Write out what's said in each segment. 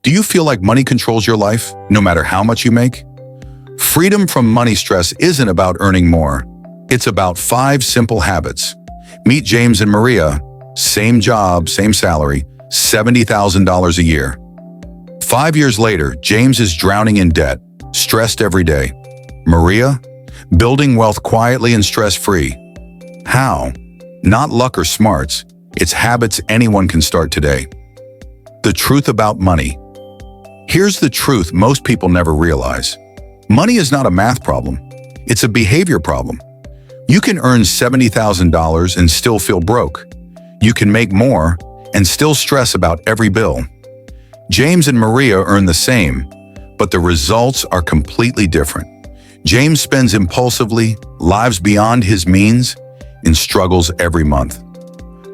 Do you feel like money controls your life, no matter how much you make? Freedom from money stress isn't about earning more. It's about 5 simple habits. Meet James and Maria. Same job, same salary, $70,000 a year. 5 years later, James is drowning in debt, stressed every day. Maria, building wealth quietly and stress-free. How? Not luck or smarts. It's habits anyone can start today. The truth about money. Here's the truth most people never realize. Money is not a math problem. It's a behavior problem. You can earn $70,000 and still feel broke. You can make more and still stress about every bill. James and Maria earn the same, but the results are completely different. James spends impulsively, lives beyond his means, and struggles every month.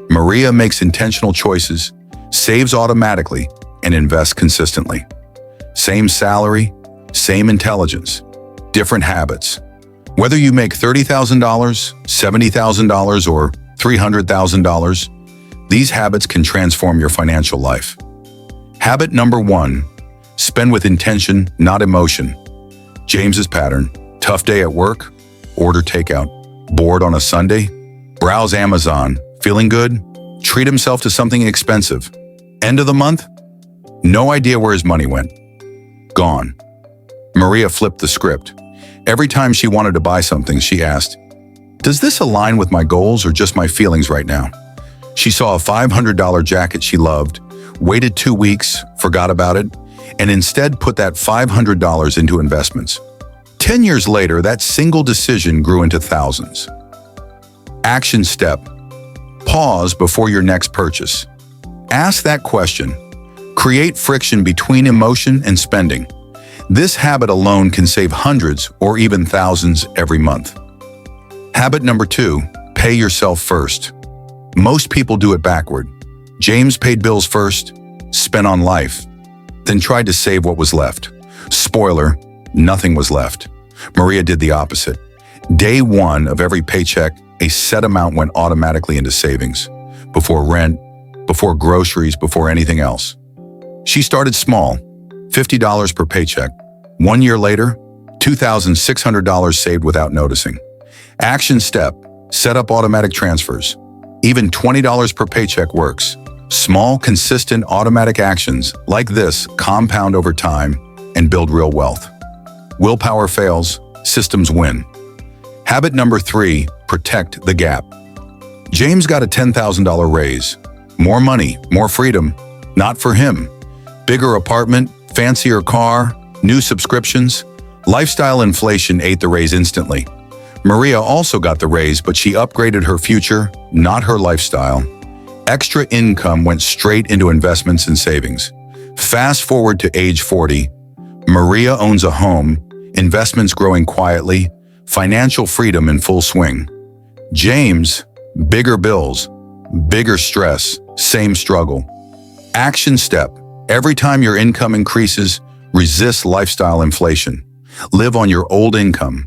Maria makes intentional choices, saves automatically, and invests consistently. Same salary, same intelligence, different habits. Whether you make $30,000, $70,000, or $300,000, these habits can transform your financial life. Habit number 1, spend with intention, not emotion. James's pattern: tough day at work, order takeout. Bored on a Sunday, browse Amazon. Feeling good, treat himself to something expensive. End of the month, no idea where his money went. Gone. Maria flipped the script. Every time she wanted to buy something, she asked, "Does this align with my goals or just my feelings right now?" She saw a $500 jacket she loved, waited 2 weeks, forgot about it, and instead put that $500 into investments. 10 years later, that single decision grew into thousands. Action step: pause before your next purchase. Ask that question. Create friction between emotion and spending. This habit alone can save hundreds or even thousands every month. Habit number 2, pay yourself first. Most people do it backward. James paid bills first, spent on life, then tried to save what was left. Spoiler, nothing was left. Maria did the opposite. Day 1 of every paycheck, a set amount went automatically into savings. Before rent, before groceries, before anything else. She started small, $50 per paycheck. 1 year later, $2,600 saved without noticing. Action step: set up automatic transfers. Even $20 per paycheck works. Small, consistent, automatic actions like this compound over time and build real wealth. Willpower fails, systems win. Habit number 3, protect the gap. James got a $10,000 raise. More money, more freedom. Not for him. Bigger apartment, fancier car, new subscriptions. Lifestyle inflation ate the raise instantly. Maria also got the raise, but she upgraded her future, not her lifestyle. Extra income went straight into investments and savings. Fast forward to age 40. Maria owns a home, investments growing quietly, financial freedom in full swing. James, bigger bills, bigger stress, same struggle. Action step: every time your income increases, resist lifestyle inflation. Live on your old income.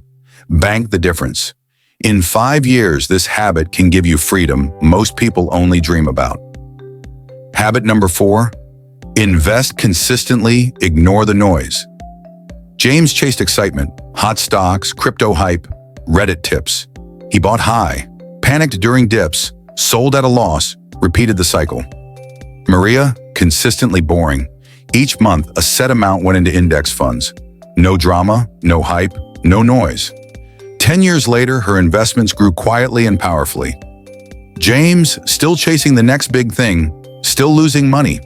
Bank the difference. In 5 years, this habit can give you freedom most people only dream about. Habit number 4, invest consistently, ignore the noise. James chased excitement, hot stocks, crypto hype, Reddit tips. He bought high, panicked during dips, sold at a loss, repeated the cycle. Maria, consistently boring. Each month, a set amount went into index funds. No drama, no hype, no noise. 10 years later, her investments grew quietly and powerfully. James, still chasing the next big thing, still losing money.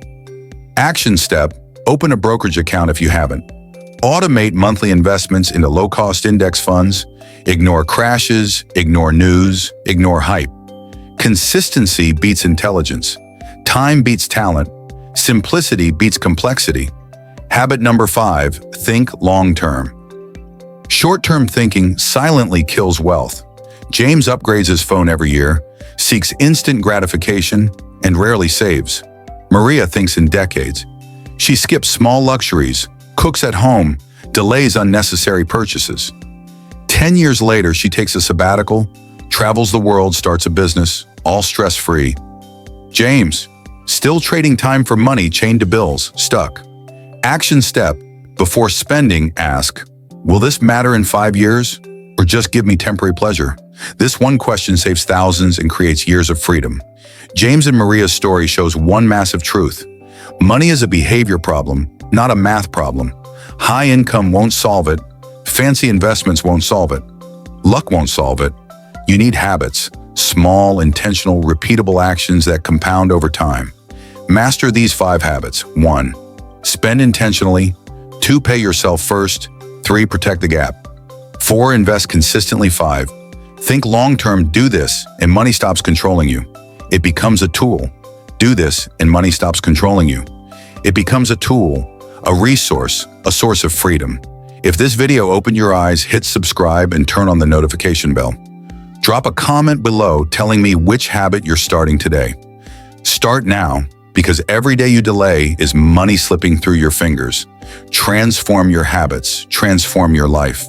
Action step: open a brokerage account if you haven't. Automate monthly investments into low-cost index funds. Ignore crashes, ignore news, ignore hype. Consistency beats intelligence. Time beats talent. Simplicity beats complexity. Habit number 5, think long-term. Short-term thinking silently kills wealth. James upgrades his phone every year, seeks instant gratification, and rarely saves. Maria thinks in decades. She skips small luxuries, cooks at home, delays unnecessary purchases. 10 years later, she takes a sabbatical, travels the world, starts a business, all stress-free. James, still trading time for money, chained to bills, stuck. Action step. Before spending, ask, will this matter in 5 years or just give me temporary pleasure? This one question saves thousands and creates years of freedom. James and Maria's story shows one massive truth. Money is a behavior problem, not a math problem. High income won't solve it. Fancy investments won't solve it. Luck won't solve it. You need habits, small, intentional, repeatable actions that compound over time. Master these 5 habits. 1. Spend intentionally. 2. Pay yourself first. 3. Protect the gap. 4. Invest consistently. 5. Think long-term. Do this, and money stops controlling you. It becomes a tool. Do this, and money stops controlling you. It becomes a tool, a resource, a source of freedom. If this video opened your eyes, hit subscribe and turn on the notification bell. Drop a comment below telling me which habit you're starting today. Start now, because every day you delay is money slipping through your fingers. Transform your habits, transform your life.